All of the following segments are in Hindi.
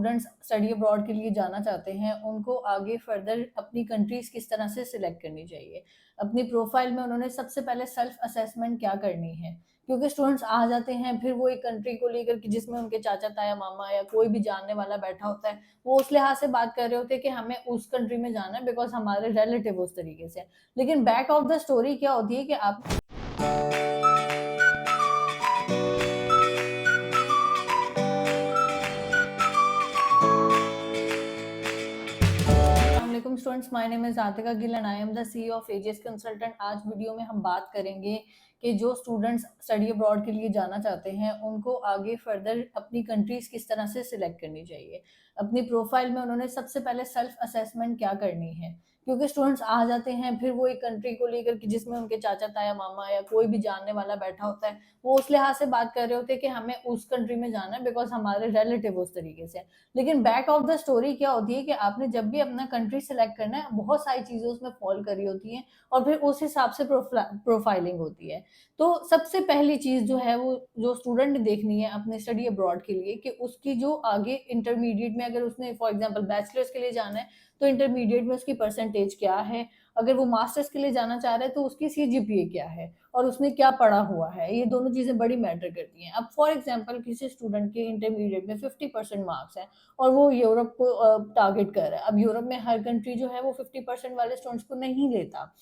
स्टूडेंट्स स्टडी अब्रॉड के लिए जाना चाहते हैं, उनको आगे फर्दर अपनी कंट्रीज़ किस तरह से सिलेक्ट करनी चाहिए। अपनी प्रोफ़ाइल में उन्होंने सबसे पहले सेल्फ असेसमेंट क्या करनी है, क्योंकि स्टूडेंट्स आ जाते हैं, फिर वो एक कंट्री को लेकर के जिसमें उनके चाचा, ताया, मामा या कोई भी जानने वाला बैठा होता है, वो उस लिहाज से बात कर रहे होते हैं कि हमें उस कंट्री में जाना है बिकॉज़ हमारे रिलेटिव उस तरीके से हैं। लेकिन बैक ऑफ द स्टोरी क्या होती है कि आप अस्सलाम students, my name is Atika Gill and I am the CEO of Ages consultant. आज वीडियो में हम बात करेंगे कि जो स्टूडेंट्स स्टडी अब्रॉड के लिए जाना चाहते हैं, उनको आगे फर्दर अपनी कंट्रीज किस तरह से सिलेक्ट करनी चाहिए। अपनी प्रोफाइल में उन्होंने सबसे पहले सेल्फ असेसमेंट क्या करनी है, क्योंकि स्टूडेंट्स आ जाते हैं, फिर वो एक कंट्री को लेकर के जिसमें उनके चाचा, ताया, मामा या कोई भी जानने वाला बैठा होता है, वो उस लिहाज से बात कर रहे होते हैं कि हमें उस कंट्री में जाना है बिकॉज हमारे रिलेटिव उस तरीके से हैं। लेकिन बैक ऑफ द स्टोरी क्या होती है कि आपने जब भी अपना कंट्री सिलेक्ट करना है, बहुत सारी चीज़ें उसमें फॉल करी होती हैं और फिर उस हिसाब से प्रोफाइलिंग होती है। तो सबसे पहली चीज़ जो है वो जो स्टूडेंट ने देखनी है अपने स्टडी अब्रॉड के लिए कि उसकी जो आगे इंटरमीडिएट में अगर उसने फॉर एग्जांपल बैचलर्स के लिए जाना है, तो इंटरमीडिएट में उसकी परसेंटेज क्या है? अगर वो मास्टर्स के लिए जाना चाह रहा है तो उसकी सीजीपीए क्या है? और उसने क्या पढ़ा हुआ है, ये दोनों चीज़ें बड़ी मैटर करती हैं। अब फॉर एग्जांपल किसी स्टूडेंट के इंटरमीडिएट में 50% मार्क्स हैं और वो यूरोप को टारगेट कर रहा है। अब यूरोप में हर कंट्री जो है वो 50% वाले स्टूडेंट्स को नहीं लेता।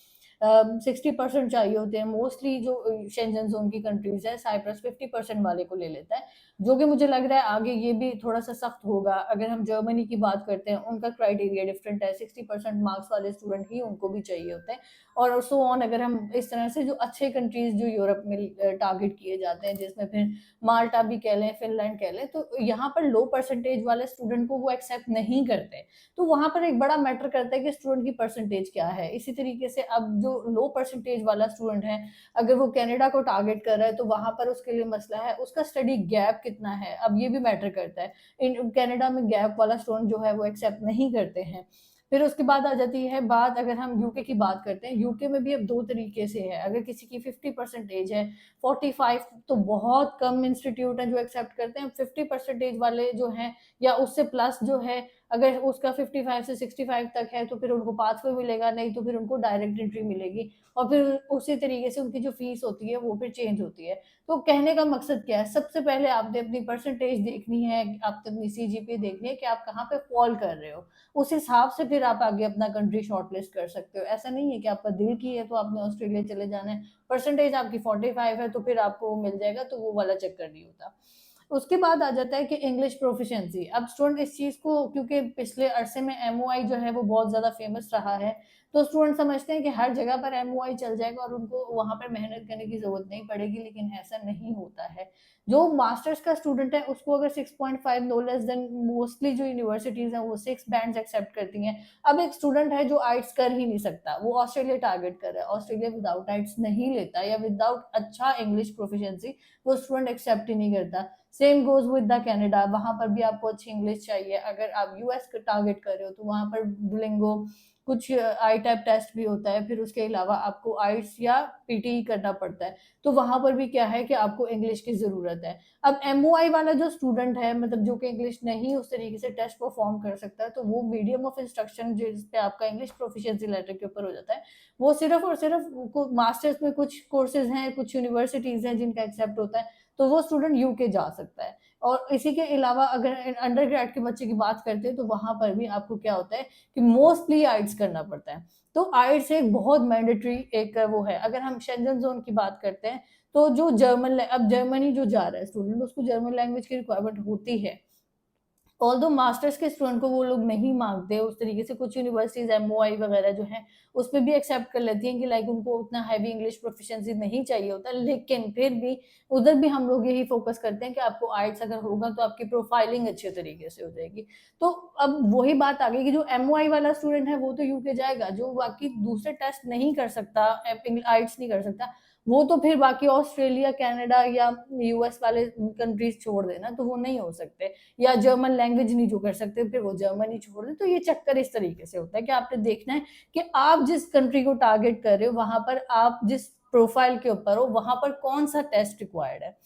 60% चाहिए होते हैं। मोस्टली जो शेंजन ज़ोन की कंट्रीज़ है, साइप्रस 50% वाले को ले लेता है, जो कि मुझे लग रहा है आगे ये भी थोड़ा-सा सख्त होगा। अगर हम जर्मनी की बात करते हैं, उनका क्राइटेरिया डिफरेंट है, 60% मार्क्स वाले स्टूडेंट ही उनको भी चाहिए होते हैं और सो ऑन। अगर हम इस तरह से जो अच्छे कंट्रीज़ जो यूरोप में टारगेट किए जाते हैं, जिसमें फिर माल्टा भी कह लें, फिनलैंड कह लें, तो यहाँ पर लो परसेंटेज वाले स्टूडेंट को वो एक्सेप्ट नहीं करते। तो वहाँ पर एक बड़ा मैटर करता है कि स्टूडेंट की परसेंटेज क्या है। इसी तरीके से अब जो लो परसेंटेज वाला स्टूडेंट है, अगर वो कनाडा को टारगेट कर रहा है, तो वहाँ पर उसके लिए मसला है, उसका स्टडी गैप कितना है, अब ये भी मैटर करता है। इन कनाडा में गैप वाला स्टूडेंट जो है वो एक्सेप्ट नहीं करते हैं। फिर उसके बाद आ जाती है बात, अगर हम यूके की बात करते हैं, यूके में भी अब 2 तरीके से है। अगर किसी की 50 परसेंटेज है, 45 तो बहुत कम इंस्टीट्यूट हैं जो एक्सेप्ट करते हैं। 50 परसेंटेज वाले जो हैं या उससे प्लस जो है, अगर उसका 55 से 65 तक है, तो फिर उनको पाथवे मिलेगा, नहीं तो फिर उनको डायरेक्ट एंट्री मिलेगी और फिर उसी तरीके से उनकी जो फीस होती है वो फिर चेंज होती है। तो कहने का मकसद क्या है? सबसे पहले आपने अपनी परसेंटेज देखनी है, आपने अपनी सीजीपीए देखनी है कि आप कहाँ पे फॉल कर रहे हो। उस हिसाब से फिर आप आगे अपना कंट्री शॉर्टलिस्ट कर सकते हो। ऐसा नहीं है कि आपका दिल की है तो आपने ऑस्ट्रेलिया चले जाना है, परसेंटेज आपकी 45 है तो फिर आपको वो मिल जाएगा, तो वो वाला चक्कर नहीं होता। उसके बाद आ जाता है कि इंग्लिश प्रोफिशिएंसी। अब स्टूडेंट इस चीज़ को, क्योंकि पिछले अरसे में एमओआई जो है वो बहुत ज़्यादा फेमस रहा है, तो स्टूडेंट समझते हैं कि हर जगह पर एमओआई चल जाएगा और उनको वहाँ पर मेहनत करने की ज़रूरत नहीं पड़ेगी, लेकिन ऐसा नहीं होता है। जो मास्टर्स का स्टूडेंट है उसको अगर 6.5 नो लेस देन, मोस्टली जो यूनिवर्सिटीज़ हैं वो 6 बैंड्स एक्सेप्ट करती हैं। अब एक स्टूडेंट है जो आइट्स कर ही नहीं सकता, वो ऑस्ट्रेलिया टारगेट कर रहा है, ऑस्ट्रेलिया विदाउट आइट्स नहीं लेता या विदाउट अच्छा इंग्लिश प्रोफिशिएंसी वो स्टूडेंट एक्सेप्ट ही नहीं करता। Same goes with the Canada, वहाँ पर भी आपको अच्छी इंग्लिश चाहिए। अगर आप यूएस का टारगेट कर रहे हो तो वहाँ पर डुओलिंगो, कुछ आई टाइप टेस्ट भी होता है, फिर उसके अलावा आपको आइट्स या पीटी करना पड़ता है। तो वहाँ पर भी क्या है कि आपको इंग्लिश की ज़रूरत है। अब एमओआई वाला जो स्टूडेंट है, मतलब जो कि इंग्लिश नहीं उस तरीके से टेस्ट परफॉर्म कर सकता है, तो वो मीडियम ऑफ इंस्ट्रक्शन जिस पे आपका इंग्लिश प्रोफिशिएंसी लेटर के ऊपर हो जाता है, वो सिर्फ और सिर्फ मास्टर्स में कुछ कोर्सेज हैं, कुछ यूनिवर्सिटीज हैं जिनका एक्सेप्ट होता है, तो वो स्टूडेंट यूके जा सकता है। और इसी के अलावा अगर अंडर ग्रेड के बच्चे की बात करते हैं, तो वहाँ पर भी आपको क्या होता है कि मोस्टली आइट्स करना पड़ता है। तो आइट्स एक बहुत मैंडेटरी एक वो है। अगर हम शेंजन ज़ोन की बात करते हैं, तो जो अब जर्मनी जो जा रहा है स्टूडेंट, उसको जर्मन लैंग्वेज की रिक्वायरमेंट होती है। ऑल्दो मास्टर्स के स्टूडेंट को वो लोग नहीं मांगते उस तरीके से। कुछ यूनिवर्सिटीज एमओआई वगैरह जो है उसमें भी एक्सेप्ट कर लेती हैं कि लाइक उनको उतना हैवी इंग्लिश प्रोफिशिएंसी नहीं चाहिए होता, लेकिन फिर भी उधर भी हम लोग यही फोकस करते हैं कि आपको आइट्स अगर होगा तो आपकी प्रोफाइलिंग अच्छे तरीके से हो जाएगी। तो अब वही बात आ गई कि जो एमओआई वाला स्टूडेंट है वो तो यूके जाएगा, जो बाकी दूसरे टेस्ट नहीं कर सकता, आइट्स नहीं कर सकता, वो तो फिर बाकी ऑस्ट्रेलिया, कनाडा या यूएस वाले कंट्रीज छोड़ देना, तो वो नहीं हो सकते। या जर्मन लैंग्वेज नहीं जो कर सकते, फिर वो जर्मनी छोड़ दें। तो ये चक्कर इस तरीके से होता है कि आपने देखना है कि आप जिस कंट्री को टारगेट कर रहे हो, वहां पर आप जिस प्रोफाइल के ऊपर हो, वहां पर कौन सा टेस्ट रिक्वायर्ड है।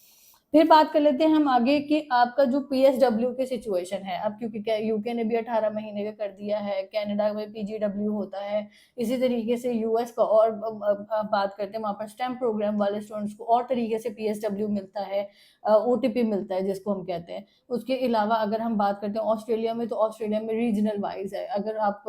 फिर बात कर लेते हैं हम आगे कि आपका जो पीएसडब्ल्यू की सिचुएशन है, अब क्योंकि यूके ने भी 18 महीने का कर दिया है, कनाडा में पीजीडब्ल्यू होता है, इसी तरीके से यूएस का, और बात करते हैं वहाँ पर स्टेम प्रोग्राम वाले स्टूडेंट्स को और तरीके से पीएसडब्ल्यू मिलता है, ओटीपी मिलता है जिसको हम कहते हैं। उसके अलावा अगर हम बात करते हैं ऑस्ट्रेलिया में, तो ऑस्ट्रेलिया में रीजनल वाइज है, अगर आप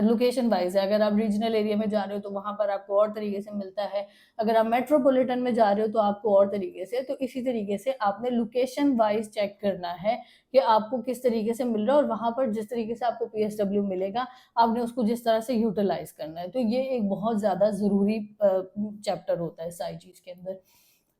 लोकेशन वाइज है, अगर आप रीजनल एरिया में जा रहे हो तो वहां पर आपको और तरीके से मिलता है, अगर आप मेट्रोपॉलिटन में जा रहे हो तो आपको और तरीके से। तो इसी तरीके से आपने लोकेशन वाइज चेक करना है कि आपको किस तरीके से मिल रहा है, और वहां पर जिस तरीके से आपको पीएसडब्ल्यू मिलेगा आपने उसको जिस तरह से यूटिलाइज करना है। तो ये एक बहुत ज्यादा जरूरी चैप्टर होता है सारी चीज के अंदर।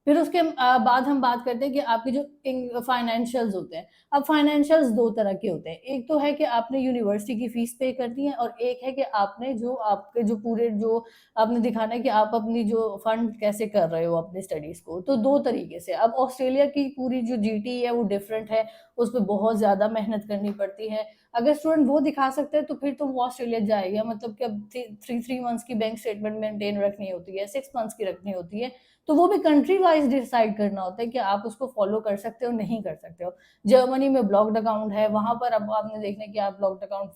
फिर उसके बाद हम बात करते हैं कि आपके जो फाइनेंशियल्स होते हैं। अब फाइनेंशियल्स दो तरह के होते हैं, एक तो है कि आपने यूनिवर्सिटी की फीस पे करनी है, और एक है कि आपने जो आपके जो पूरे जो आपने दिखाना है कि आप अपनी जो फंड कैसे कर रहे हो अपनी स्टडीज को। तो दो तरीके से, अब ऑस्ट्रेलिया की पूरी जो जीटी है वो डिफरेंट है, उस पर बहुत ज्यादा मेहनत करनी पड़ती है। अगर स्टूडेंट वो दिखा सकते हैं तो फिर तो वो ऑस्ट्रेलिया जाएगा, मतलब कि अब 3 मंथ्स की बैंक स्टेटमेंट मेंटेन रखनी होती है, 6 मंथ्स की रखनी होती है। तो वो भी कंट्री वाइज डिसाइड करना होता है कि आप उसको फॉलो कर सकते हो नहीं कर सकते हो। जर्मनी में ब्लॉक्ड अकाउंट है, वहां पर अब आपने देखना है कि आप ब्लॉक्ड अकाउंट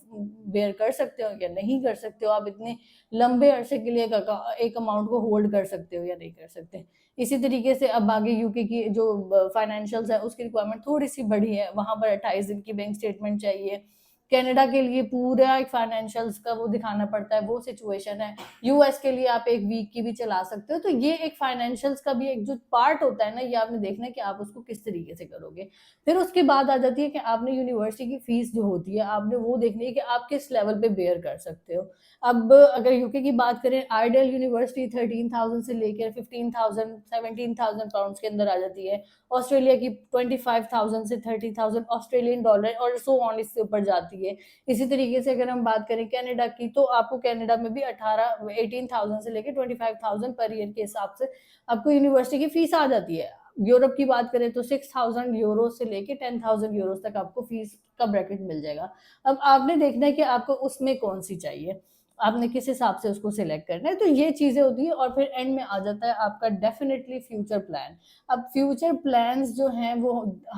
बेयर कर सकते हो या नहीं कर सकते हो, आप इतने लंबे अरसे के लिए एक अमाउंट को होल्ड कर सकते हो या नहीं कर सकते। इसी तरीके से अब आगे यूके की जो फाइनेंशियल्स है उसकी रिक्वायरमेंट थोड़ी सी बढ़ी है, वहां पर 28 दिन की बैंक स्टेटमेंट चाहिए। कनाडा के लिए पूरा एक फाइनेंशियल्स का वो दिखाना पड़ता है, वो सिचुएशन है। यूएस के लिए आप एक वीक की भी चला सकते हो। तो ये एक फाइनेंशियल्स का भी एक जो पार्ट होता है ना, ये आपने देखना है कि आप उसको किस तरीके से करोगे। फिर उसके बाद आ जाती है कि आपने यूनिवर्सिटी की फीस जो होती है आपने वो देखनी है कि आप किस लेवल पे बेयर कर सकते हो। अब अगर यूके की बात करें, आइडियल यूनिवर्सिटी 13,000 से लेकर 15,000 17,000 पाउंड के अंदर आ जाती है। ऑस्ट्रेलिया की 25,000 से 30,000 ऑस्ट्रेलियन डॉलर और सो ऑन इससे ऊपर जाती है। इसी तरीके से अगर हम बात करें कनाडा की, तो आपको कनाडा में भी 18,000 से लेकर 25,000 पर ईयर के हिसाब से आपको यूनिवर्सिटी की फीस आ जाती है। यूरोप की बात करें तो 6,000 यूरो से लेके 10,000 यूरो तक आपको फीस का ब्रैकेट मिल जाएगा। अब आपने देखना है कि आपको उसमें कौन सी चाहिए, आपने किस हिसाब से उसको सिलेक्ट करना है। तो ये चीजें होती है, और फिर एंड में आ जाता है आपका डेफिनेटली फ्यूचर प्लान। अब फ्यूचर प्लान्स जो हैं वो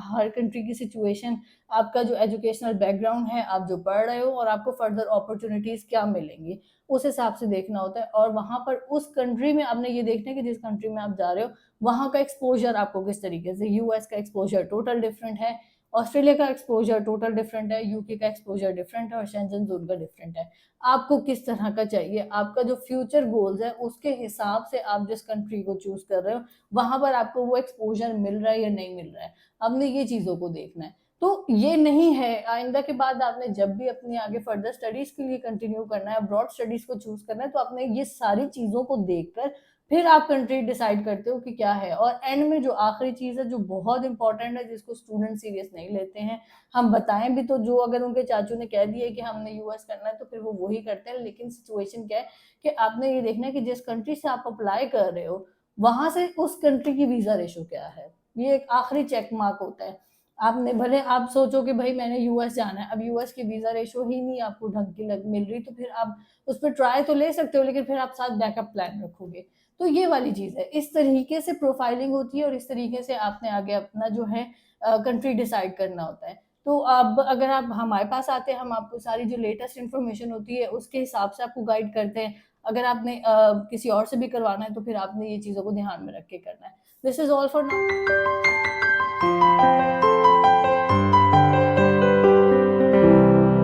हर कंट्री की सिचुएशन, आपका जो एजुकेशनल बैकग्राउंड है, आप जो पढ़ रहे हो, और आपको फर्दर अपॉर्चुनिटीज क्या मिलेंगी, उस हिसाब से देखना होता है। और वहां पर उस कंट्री में आपने ये देखना है कि जिस कंट्री में आप जा रहे हो वहां का एक्सपोजर आपको किस तरीके से, यूएस का एक्सपोजर टोटल डिफरेंट है, ऑस्ट्रेलिया का एक्सपोजर टोटल डिफरेंट है, यूके का एक्सपोजर डिफरेंट है, और शेंजन जोन का डिफरेंट है। आपको किस तरह का चाहिए, आपका जो फ्यूचर गोल्स है उसके हिसाब से आप जिस कंट्री को चूज कर रहे हो वहां पर आपको वो एक्सपोजर मिल रहा है या नहीं मिल रहा है। आपने ये चीजों को देखना है। तो ये नहीं है, आइंदा के बाद आपने जब भी अपनी आगे फर्दर स्टडीज के लिए कंटिन्यू करना है, ब्रॉड स्टडीज को चूज करना है, तो आपने ये सारी चीजों को देखकर फिर आप कंट्री डिसाइड करते हो कि क्या है। और एंड में जो आखिरी चीज है जो बहुत इंपॉर्टेंट है, जिसको स्टूडेंट सीरियस नहीं लेते हैं, हम बताएं भी तो जो अगर उनके चाचू ने कह दिया कि हमने यूएस करना है तो फिर वो वही करते हैं। लेकिन सिचुएशन क्या है कि आपने ये देखना है कि जिस कंट्री से आप अप्लाई कर रहे हो वहां से उस कंट्री की वीजा रेशो क्या है, ये एक आखिरी चेक मार्क होता है। आपने भले आप सोचो कि भाई मैंने यूएस जाना है, अब यूएस की वीजा रेशो ही नहीं आपको ढंग की मिल रही, तो फिर आप उस पर ट्राई तो ले सकते हो, लेकिन फिर आप साथ बैकअप प्लान रखोगे। तो ये वाली चीज है, इस तरीके से प्रोफाइलिंग होती है, और इस तरीके से आपने आगे अपना जो है कंट्री डिसाइड करना होता है। तो अब अगर आप हमारे पास आते हैं, हम आपको सारी जो लेटेस्ट इन्फॉर्मेशन होती है उसके हिसाब से आपको गाइड करते हैं। अगर आपने किसी और से भी करवाना है तो फिर आपने ये चीजों को ध्यान में रख के करना है। This is all for now.